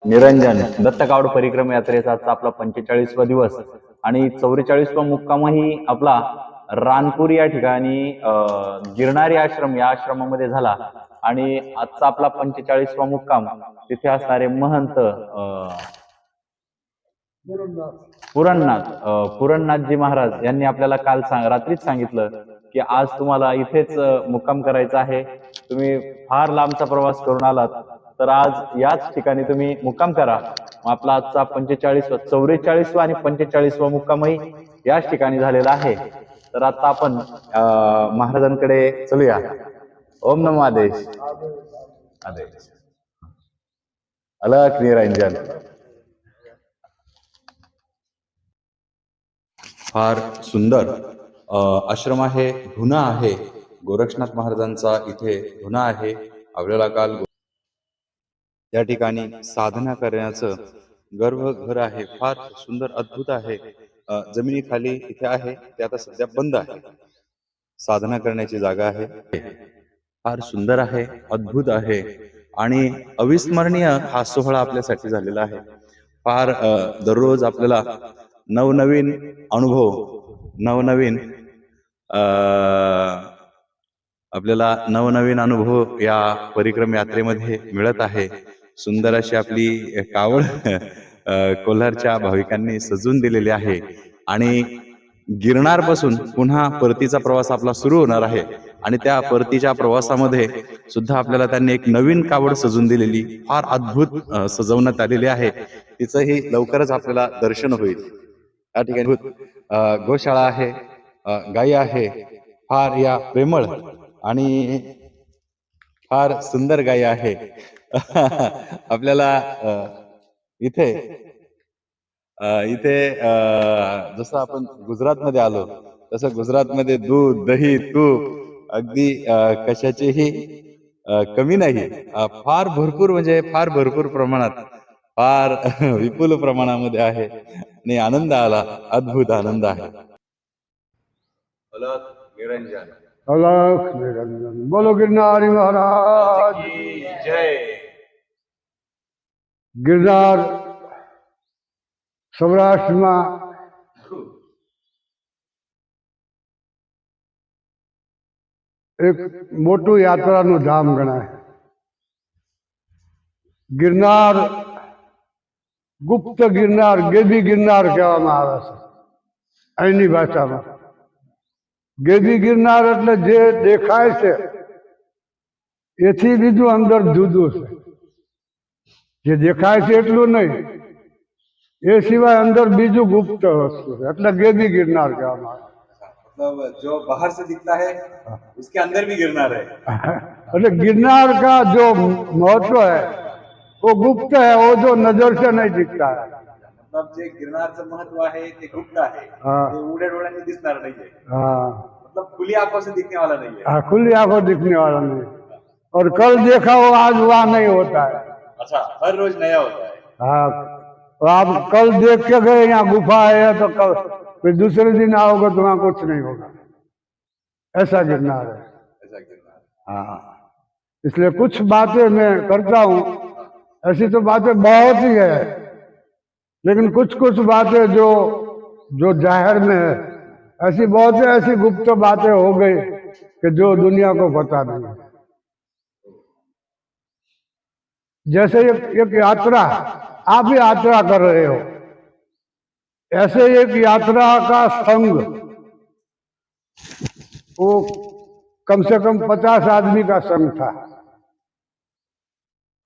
निरंजन दत्तकावड परिक्रम यात्रेचा आजचा आपला 45वा दिवस आणि 44वा मुक्कामही आपला रानपूर या ठिकाणी गिरणारी आश्रम या आश्रमामध्ये झाला. आणि आजचा आपला 45वा मुक्काम तिथे असणारे महंत पुरणनाथजी महाराज यांनी आपल्याला काल रात्रीच सांगितलं की आज तुम्हाला इथेच मुक्काम करायचा आहे. तुम्ही फार लांबचा प्रवास करून आलात, तर आज याच ठिकाणी तुम्ही मुक्काम करा. आपला आजचा 44वा आणि 45वा मुक्कामही याच ठिकाणी झालेला आहे. तर आता आपण महाराजांकडे चलूया. ओम नमो आदेश. आदेश. अलख निरंजन. फार सुंदर आश्रम आहे, धुना आहे. गोरक्षनाथ महाराजांचा इथे धुना आहे. आपल्याला काल या ठिकाणी साधना करण्याचं गर्भघर आहे. फार सुंदर अद्भुत आहे. जमिनीखाली इथे आहे, ते आता सध्या बंद आहे. साधना करण्याची जागा आहे. फार सुंदर आहे, अद्भुत आहे आणि अविस्मरणीय हा सोहळा आपल्यासाठी झालेला आहे. फार दररोज आपल्याला नवनवीन अनुभव, नवनवीन आपल्याला नवनवीन अनुभव या परिक्रम यात्रेमध्ये मिळत आहे. सुंदर अशी आपली कावड कोल्हारच्या भाविकांनी सजून दिलेली आहे आणि गिरनार पासून पुन्हा परतीचा प्रवास आपला सुरू होणार आहे. आणि त्या परतीच्या प्रवासामध्ये सुद्धा आपल्याला त्यांनी एक नवीन कावड सजून दिलेली, फार अद्भुत सजवण्यात आलेली आहे. तिचंही लवकरच आपल्याला दर्शन होईल. या ठिकाणी गोशाळा आहे, गायी आहे, फार या प्रेमळ आणि फार सुंदर गायी आहे. आपल्याला इथे जसं आपण गुजरातमध्ये आलो तसं गुजरातमध्ये दूध, दही, तूप अगदी कशाचीही कमी नाही. फार भरपूर, म्हणजे फार भरपूर प्रमाणात, फार विपुल प्रमाणामध्ये आहे आणि आनंद आला, अद्भुत आनंद आहे. अलख निरंजन. अलख निरंजन. बोलो गिरनारी महाराज की जय. गिरनार સૌરાષ્ટ્રમાં એક મોટું યાત્રાનું ધામ ગણાય. ગિરનાર ગુપ્ત ગિરનાર, ગેદી ગિરનાર કહેવામાં આવે છે અહીંની ભાષામાં. ગેદી ગિરનાર એટલે જે દેખાય છે એથી બીજું અંદર જુદું છે. જે દેખાય છે એટલું નહીં, ये सिवाय अंदर बीजू गुप्त वस्तु है, એટલે गेदी गिरनार कहेવામાં આવે. मतलब जो बाहर से दिखता है उसके अंदर भी गिरनार है. એટલે गिरनार का जो महत्व है वो गुप्त है, वो जो नजर से नहीं दिखता है. मतलब जे गिरनारचं महत्व आहे ते गुप्त आहे, ते उघड्या डोळ्यांनी दिसणार नाहीये. मतलब खुली आंखों से दिखने वाला नहीं है. हाँ, खुली आंखों दिखने वाला नहीं. और कल देखा वो आज वहाँ नहीं होता है. अच्छा, हर रोज नया होता है. हाँ, तो आप कल देख के गए यहाँ गुफा है तो कल फिर दूसरे दिन आओगे तो वहाँ कुछ नहीं होगा. ऐसा गिरनार है. ऐसा गिरनार. हाँ, इसलिए कुछ बातें मैं करता हूँ. ऐसी तो बातें बहुत ही है, लेकिन कुछ कुछ बातें जो जाहिर में है, ऐसी बहुत ऐसी गुप्त बातें हो गई कि जो दुनिया को पता नहीं. जैसे एक यात्रा, आप भी यात्रा कर रहे हो, ऐसे एक यात्रा का संघ, वो कम से कम 50 आदमी का संघ था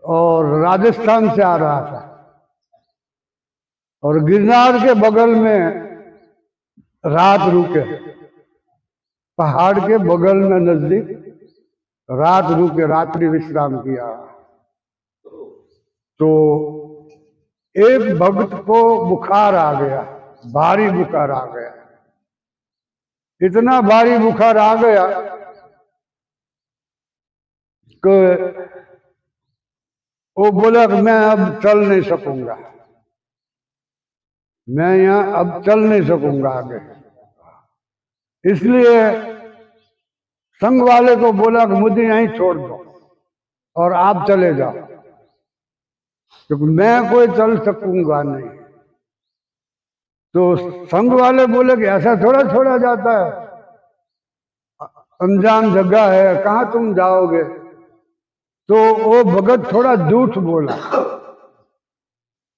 और राजस्थान से आ रहा था. और गिरनार के बगल में रात रुके, पहाड़ के बगल में नजदीक रात रुके, रात्रि विश्राम किया. तो एक भक्त को बुखार आ गया, भारी बुखार आ गया. इतना भारी बुखार आ गया कि वो बोला कि मैं अब चल नहीं सकूंगा, मैं यहाँ अब चल नहीं सकूंगा आगे. इसलिए संघ वाले को बोला कि मुझे यहीं छोड़ दो और आप चले जाओ. क्योंकि मैं कोई चल सकूंगा नहीं। तो संघ वाले बोले कि ऐसा थोड़ा छोड़ा जाता है, अनजान जगह है, कहाँ तुम जाओगे। तो वो भगत थोड़ा झूठ बोला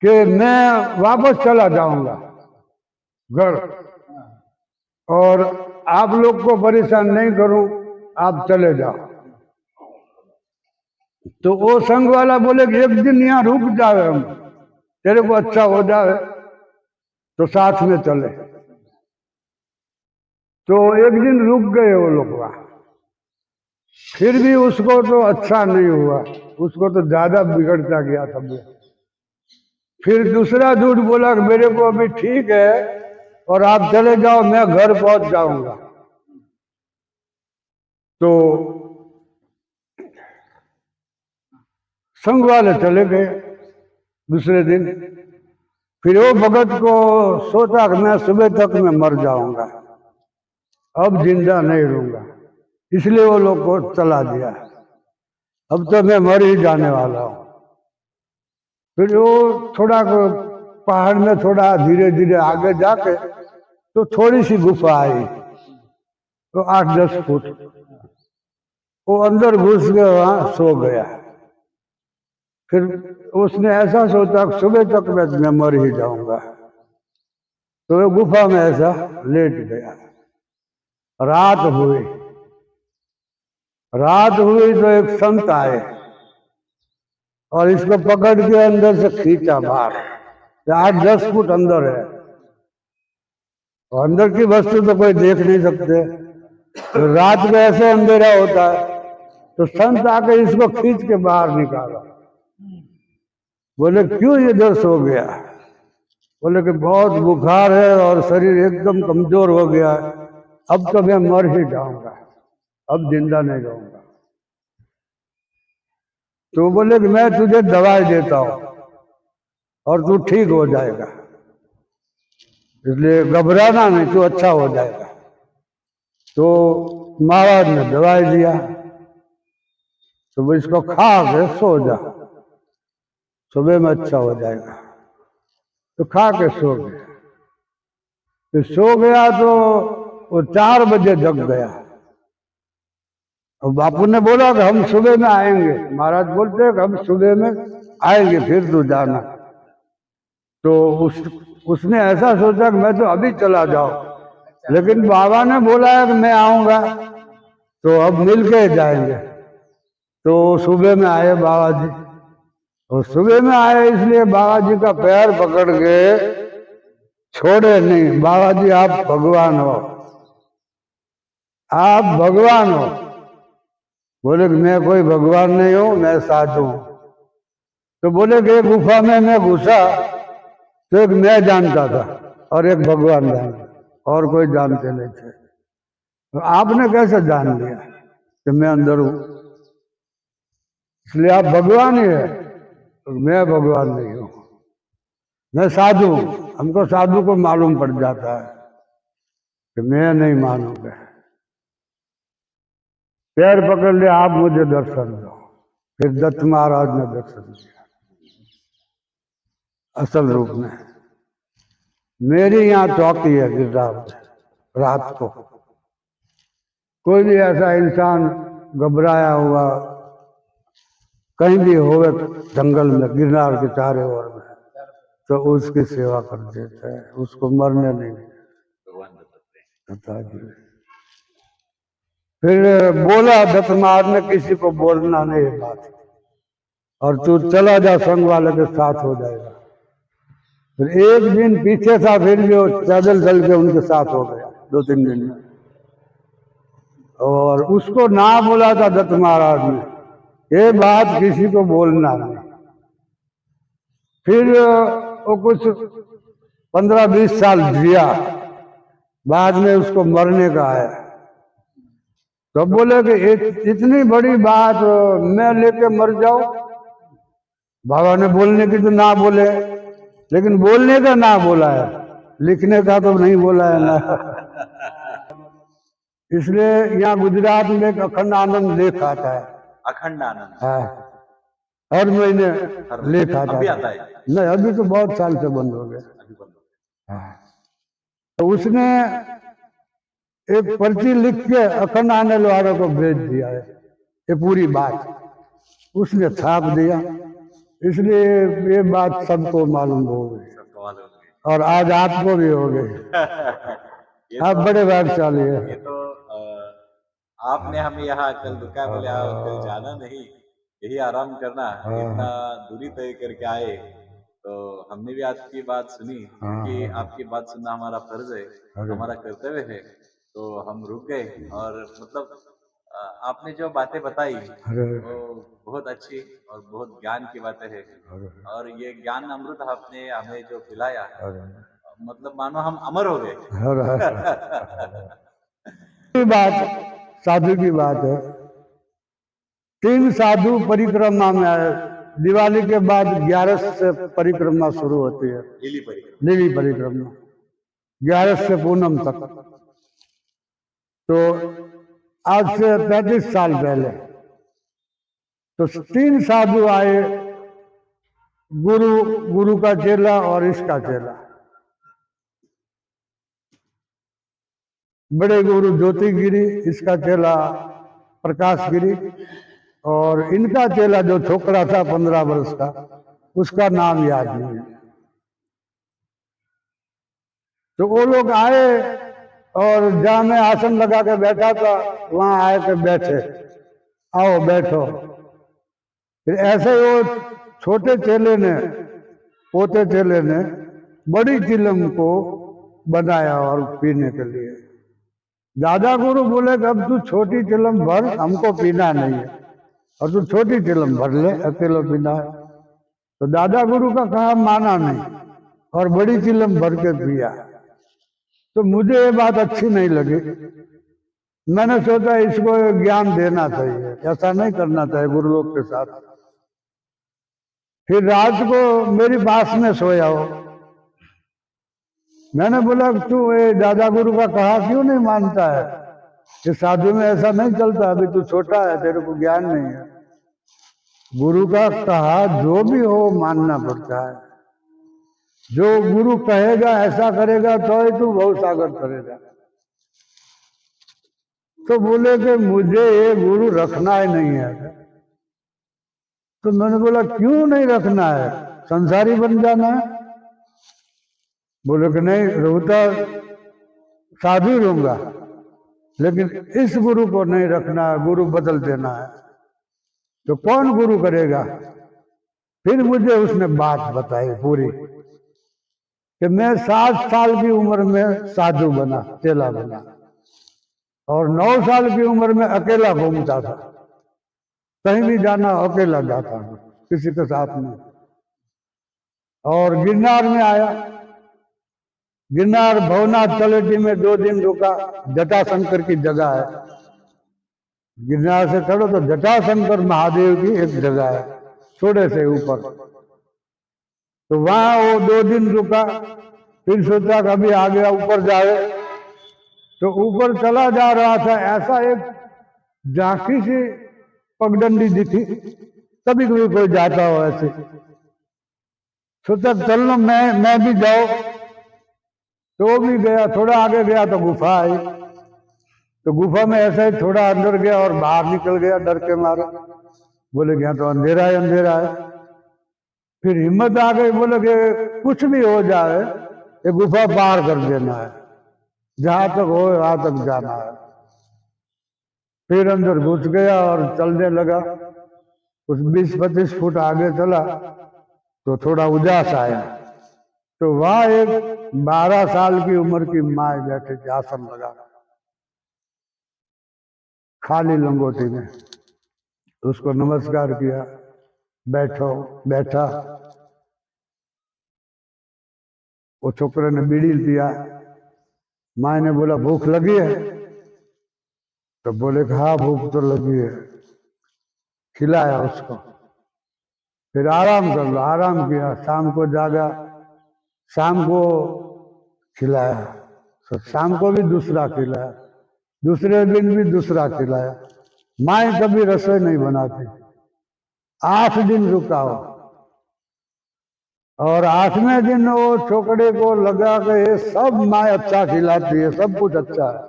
कि मैं वापस चला जाऊंगा घर, और आप लोग को परेशान नहीं करूं, आप चले जाओ। तो वो संघ वाला बोले कि एक दिन यहाँ रुक जाए, हम तेरे को अच्छा हो जाए तो साथ में चले। तो एक दिन रुक गए वो लोग वहां, फिर भी उसको तो अच्छा नहीं हुआ, उसको तो ज्यादा बिगड़ता गया तबीयत। फिर दूसरा झूठ बोला कि मेरे को अभी ठीक है और आप चले जाओ, मैं घर पहुंच जाऊंगा। तो संघ वाले चले गए दूसरे दिन। फिर वो भगत को सोचा कि मैं सुबह तक मैं मर जाऊंगा, अब जिंदा नहीं रहूंगा, इसलिए वो लोग को चला दिया, अब तो मैं मर ही जाने वाला हूं। फिर वो थोड़ा पहाड़ में थोड़ा धीरे धीरे आगे जाके तो थोड़ी सी गुफा आई, तो 8-10 फुट, वो अंदर घुस गया, वहां सो गया। फिर उसने ऐसा सोचा कि सुबह तक मैं मर ही जाऊंगा, तो वो गुफा में ऐसा लेट गया। रात हुई, तो एक संत आए और इसको पकड़ के अंदर से खींचा बाहर। 8-10 फुट अंदर है, और अंदर की वस्तु तो कोई देख नहीं सकते, तो रात में ऐसे अंधेरा होता है। तो संत आके इसको खींच के बाहर निकाला। बोले क्यों इधर सो गया? बोले कि बहुत बुखार है और शरीर एकदम कमजोर हो गया है, अब तो मैं मर ही जाऊंगा, अब जिंदा नहीं रहूंगा। तो बोले कि मैं तुझे दवाई देता हूं और तू ठीक हो जाएगा, इसलिए घबराना नहीं, तू अच्छा हो जाएगा। तो महाराज ने दवाई दिया, तो वो इसको खा के सो जा, सुबह में अच्छा हो जाएगा। तो खा के सो गया। फिर सो गया तो वो 4 बजे जग गया, और बापू ने बोला कि हम सुबह में आएंगे। महाराज बोलते कि हम सुबह में आएंगे, फिर तू जाना। तो उसने ऐसा सोचा कि मैं तो अभी चला जाऊं, लेकिन बाबा ने बोला है कि मैं आऊंगा, तो अब मिल के जाएंगे। तो सुबह में आए बाबा जी, और सुबह में आए इसलिए बाबा जी का पैर पकड़ के छोड़े नहीं। बाबा जी आप भगवान हो, आप भगवान हो। बोले कि मैं कोई भगवान नहीं हूं, मैं साधु हूं। तो बोले कि एक गुफा में मैं घुसा तो एक मैं जानता था और एक भगवान जानता, और कोई जानते नहीं थे। तो आपने कैसे जान लिया कि मैं अंदर हूं? इसलिए आप भगवान ही है, मैं भगवान नहीं हूं, मैं साधु हूं। हमको साधु को मालूम पड़ जाता है कि मैं नहीं मानूंगा। पैर पकड़ लिया, आप मुझे दर्शन दो। फिर दत्त महाराज ने दर्शन दिया असल रूप में। मेरी यहाँ चौकी है गिरधार में, रात को कोई भी ऐसा इंसान घबराया हुआ कहीं भी होवे जंगल में, गिरनार के चारे ओर में, तो उसकी सेवा कर देता है, उसको मरने नहीं देता। फिर बोला दत्त महाराज ने किसी को बोलना नहीं बात, और तू चला जा, संघ वाले के साथ हो जाएगा। फिर एक दिन पीछे था, फिर भी वो पैदल चल के उनके साथ हो गया 2-3 दिन में। और उसको ना बोला था दत्त महाराज ने, ये बात किसी को बोलना नहीं। फिर वो कुछ 15-20 साल जिया, बाद में उसको मरने का आया। तो बोले कि इतनी बड़ी बात मैं लेके मर जाऊं? बाबा ने बोलने की तो ना बोले, लेकिन बोलने का ना बोला है, लिखने का तो नहीं बोला है ना। इसलिए यहाँ गुजरात में एक अखंड आनंद लेख आता है। अखंड आनंद। हाँ, हर महीने लेख आता अभी था। आता है? नहीं, अभी तो बहुत साल से बंद हो गया। अभी बंद। हाँ। तो उसने एक पर्ची लिख के अखंड आने वालों को भेज दिया है, ये पूरी बात उसने छाप दिया, इसलिए ये बात सबको मालूम हो गई सबको मालूम है। और आज आपको भी हो गई। ये आप तो बड़े भाग्यशाली है। ये तो आपने हमें यहाँ कल रुका, बोले कल जाना नहीं, यही आराम करना, इतना दूरी तय करके आए, तो हमने भी आपकी बात सुनी, क्योंकि आपकी बात सुनना हमारा फर्ज है, हमारा कर्तव्य है, तो हम रुक गए। और मतलब आपने जो बातें बताई वो बहुत अच्छी और बहुत ज्ञान की बातें हैं, और ये ज्ञान अमृत आपने हमें जो पिलाया, मतलब मानो हम अमर हो गए। की बात साधु की बात है। 3 साधु परिक्रमा में आए। दिवाली के बाद 11 से परिक्रमा शुरू होती है, लिली परिक्रमा। लिली परिक्रमा 11 से पूनम तक। तो आज से 35 साल पहले तो 3 साधु आए, गुरु का चेला और इसका चेला। बड़े गुरु ज्योतिगिरी, इसका चेला प्रकाशगिरी, और इनका चेला जो छोकरा था 15 वर्ष का, उसका नाम याद नहीं है। तो वो लोग आए और जहां मैं आसन लगा के बैठा था वहां आए के बैठे, आओ बैठो। फिर ऐसे वो छोटे चेले ने, पोते चेले ने बड़ी चिलम को बनाया और पीने के लिए। दादा गुरु बोले कि अब तू छोटी चिलम भर, हमको पीना नहीं है, और तू छोटी चिलम भर ले, अकेला पीना है। तो दादा गुरु का कहा माना नहीं और बड़ी चिलम भर के पिया। तो मुझे ये बात अच्छी नहीं लगी। मैंने सोचा इसको ज्ञान देना चाहिए, ऐसा नहीं करना चाहिए गुरु लोग के साथ। फिर रात को मेरी पास में सोया हो, मैंने बोला तू ये दादा गुरु का कहा क्यों नहीं मानता है? ये साधु में ऐसा नहीं चलता, अभी तू छोटा है, तेरे को ज्ञान नहीं है। गुरु का कहा जो भी हो मानना पड़ता है। जो गुरु कहेगा ऐसा करेगा तो ही तू बहुत सागर करेगा। तो बोले कि मुझे ये गुरु रखना ही नहीं है। तो मैंने बोला क्यों नहीं रखना है, संसारी बन जाना है? बोले कि नहीं, रहता साधु रहूंगा, लेकिन इस गुरु को नहीं रखना, गुरु बदल देना है। तो कौन गुरु करेगा? फिर मुझे उसने बात बताई पूरी कि मैं 7 साल की उम्र में साधु बना, चेला बना, और 9 साल की उम्र में अकेला घूमता था। कहीं भी जाना अकेला जाता था, किसी के साथ नहीं। और गिरनार में आया, गिरनार भवनाथ तलेटी में 2 दिन रुका। जटाशंकर की जगह है, गिरनार से चढ़ो तो जटाशंकर महादेव की एक जगह है थोड़े से ऊपर। तो वहां वो 2 दिन रुका। फिर सोचा कभी आगे ऊपर जाए, तो ऊपर चला जा रहा था, ऐसा एक झांकी सी पगडंडी दिखी, कभी कभी कोई जाता हो ऐसे। सोचा चल लो मैं भी जाओ, तो वो भी गया। थोड़ा आगे गया तो गुफा आई, तो गुफा में ऐसा ही थोड़ा अंदर गया और बाहर निकल गया डर के मारे। बोले यहाँ तो अंधेरा है, अंधेरा है। फिर हिम्मत आ गई, बोले कि कुछ भी हो जाए ये गुफा पार कर देना है, जहां तक हो वहां तक जाना है। फिर अंदर घुस गया और चलने लगा। कुछ 20-25 फुट आगे चला तो थोड़ा उजास आया, तो वहां एक 12 साल की उम्र की माँ बैठे थी, आसन लगा खाली लंगोटी में। उसको नमस्कार किया, बैठो, बैठा। वो छोकरे ने बीड़ी पिया। माँ ने बोला भूख लगी है? तो बोले कि हाँ भूख तो लगी है। खिलाया उसको, फिर आराम कर लो, आराम किया। शाम को जागा, शाम को खिलाया, तो शाम को भी दूसरा खिलाया, दूसरे दिन भी दूसरा खिलाया। माँ कभी रसोई नहीं बनाती, 8 दिन रुका हो, और 8वें दिन वो छोकरे को लगा कि ये सब माँ अच्छा खिलाती है, सब कुछ अच्छा है,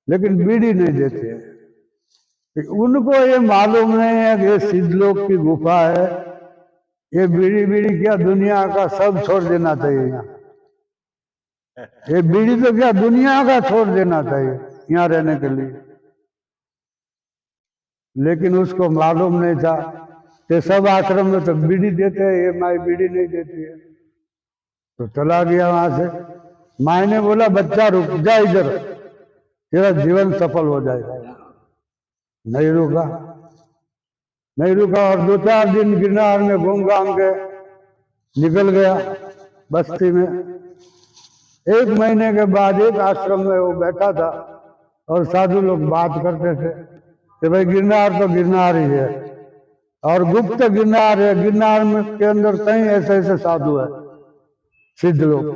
लेकिन बीड़ी नहीं देते हैं। उनको ये मालूम नहीं है कि ये सिद्धलोक की गुफा है, ये बीड़ी बीड़ी क्या दुनिया का सब छोड़ देना चाहिए यहाँ। ये बीड़ी तो क्या दुनिया का छोड़ देना चाहिए यहाँ रहने के लिए, लेकिन उसको मालूम नहीं था कि सब आश्रम में तो बीड़ी देते हैं, ये माई बीड़ी नहीं देती है। तो चला गया वहां से। माई ने बोला बच्चा रुक जा इधर, तेरा जीवन सफल हो जाएगा। नहीं रुका, नहीं रुका, और 2-4 दिन गिरनार में घूम घाम के निकल गया बस्ती में। 1 महीने के बाद एक आश्रम में वो बैठा था और साधु लोग बात करते थे कि भाई गिरनार तो गिरनार ही है, और गुप्त गिरनार है, गिरनार में के अंदर कई ऐसे ऐसे साधु है सिद्ध लोग,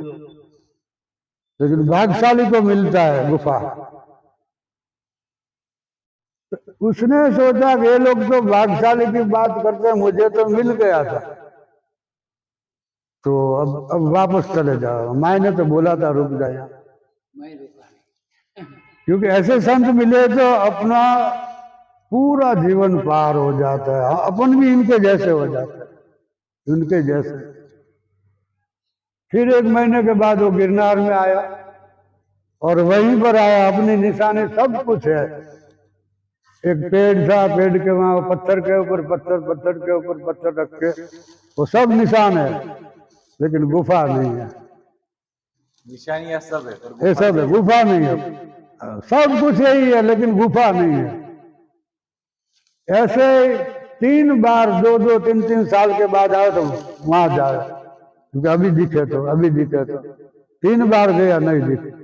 लेकिन भाग्यशाली को मिलता है गुफा। उसने सोचा कि ये लोग तो भाग्यशाली की बात करते हैं, मुझे तो मिल गया था, तो अब वापस चले जाओ। मैंने तो बोला था रुक जाए, क्योंकि ऐसे संत मिले तो अपना पूरा जीवन पार हो जाता है, अपन भी इनके जैसे हो जाता है, उनके जैसे। फिर 1 महीने के बाद वो गिरनार में आया, और वहीं पर आया, अपनी निशानी सब कुछ है। एक पेड़ था, पेड़ के वहां पत्थर के ऊपर पत्थर, पत्थर के ऊपर पत्थर रख के वो सब निशान है, लेकिन गुफा नहीं है। निशानियां सब है, ये सब है, गुफा नहीं है। सब कुछ यही है, लेकिन गुफा नहीं है। ऐसे 3 बार 2-2, 3-3 साल के बाद आए तो वहां जाए, क्योंकि अभी दिखे तो, अभी दिखे तो। 3 बार गया, नहीं दिखे।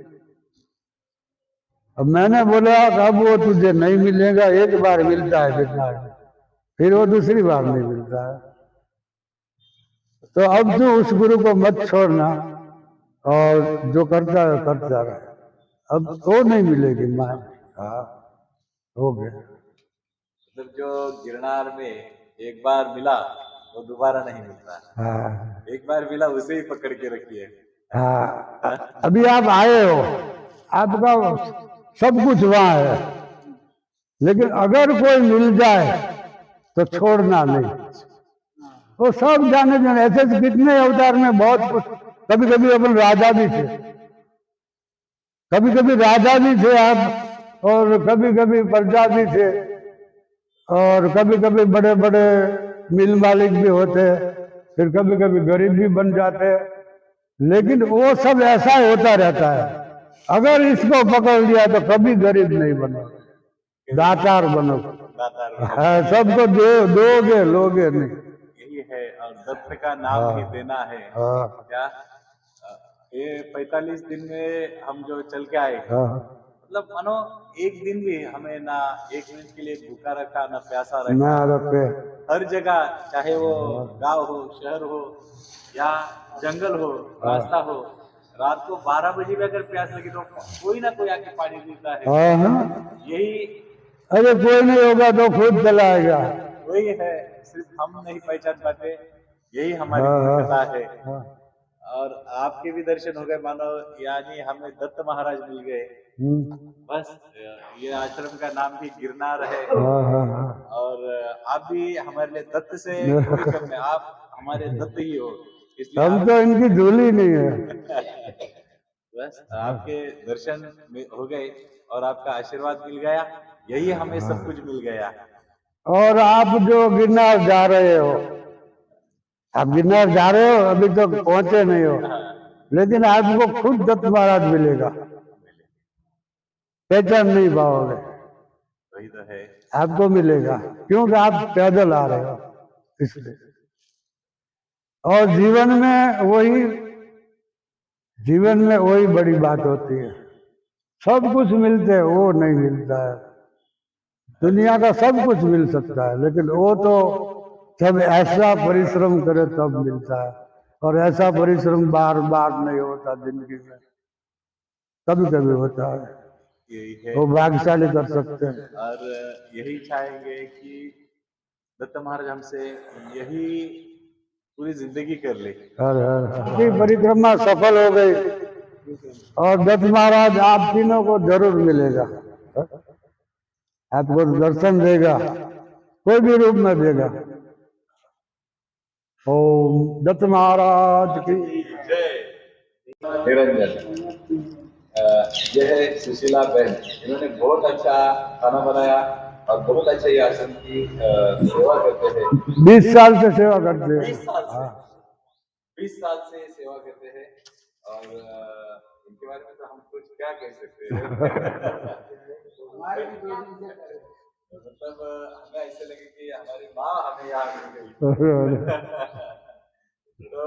अब मैंने बोला अब वो तुझे नहीं मिलेगा, एक बार मिलता है गिरनार में, फिर वो दूसरी बार नहीं मिलता है। तो अब तू उस गुरु को मत छोड़ना, और जो करता है करता रहे, अब वो नहीं मिलेगी मां। हाँ, हो गया। मतलब जो गिरनार में एक बार मिला वो दोबारा नहीं मिलता। हाँ, एक बार मिला उसे ही पकड़ के रखिए। हाँ, अभी आप आए हो, आपका सब कुछ वहां है, लेकिन अगर कोई मिल जाए तो छोड़ना नहीं। वो सब जाने जाने ऐसे कितने अवतार में बहुत कुछ। कभी कभी अपन राजा भी थे, कभी कभी राजा भी थे आप, और कभी कभी प्रजा भी थे, और कभी कभी बड़े बड़े मिल मालिक भी होते, फिर कभी कभी गरीब भी बन जाते, लेकिन वो सब ऐसा होता रहता है। अगर इसको पकड़ लिया तो कभी गरीब नहीं बनो, दातार बनो। हाँ, सबको दोगे लोगे नहीं, यही है। और दत्त का नाम ही देना है। क्या ये 45 दिन में हम जो चल के आए, मतलब मानो एक दिन भी हमें ना 1 मिनट के लिए भूखा रखा, ना प्यासा रखा, ना रखे। हर जगह, चाहे वो गांव हो, शहर हो या जंगल हो, रास्ता हो, रात को 12 बजे भी अगर प्यास लगी तो कोई ना कोई आके पानी देता है। यही, अरे कोई नहीं होगा तो खुद चला आएगा। वही है, सिर्फ हम नहीं पहचान पाते, यही हमारी मूर्खता है। और आपके भी दर्शन हो गए मानो, यानी हमें दत्त महाराज मिल गए। बस ये आश्रम का नाम भी गिरनार है, और आप भी हमारे लिए दत्त से कोई कम नहीं, आप हमारे दत्त ही हो, इसलिए हम तो इनकी धूली नहीं है। बस आपके दर्शन हो गए और आपका आशीर्वाद मिल गया, यही हमें सब कुछ मिल गया। और आप जो गिरनार जा रहे हो, आप गिरनार जा रहे हो, अभी तक पहुंचे नहीं हो, लेकिन आपको खुद दत्त महाराज मिलेगा, पहचान नहीं पाओगे। वही तो है, आपको मिलेगा, क्योंकि आप पैदल आ रहे हो इसलिए। और जीवन में वही बड़ी बात होती है। सब कुछ मिलते है, वो नहीं मिलता है। दुनिया का सब कुछ मिल सकता है, लेकिन वो तो जब ऐसा परिश्रम करे तब मिलता है, और ऐसा परिश्रम बार बार नहीं होता जिंदगी में, कभी कभी होता है। यही है, वो भाग्यशाली कर सकते हैं। और यही चाहेंगे कि दत्त महाराज हमसे यही पूरी जिंदगी कर ले। हर हर आपकी परिक्रमा सफल हो गई और दत्त महाराज आप तीनों को जरूर मिलेगा, आपको दर्शन देगा, कोई भी रूप में देगा। ओम दत्त महाराज की जय। निरंजन, यह है सुशीला बहन, इन्होंने बहुत अच्छा खाना बनाया और बहुत अच्छा ये आश्रम की सेवा करते हैं। 20 साल से सेवा करते हैं। 20 साल से, हाँ। 20 साल से सेवा करते हैं और इनके बारे में तो हम कुछ क्या कह सकते हैं। मतलब हमें ऐसे लगे कि हमारी माँ हमें यहाँ मिल गई। तो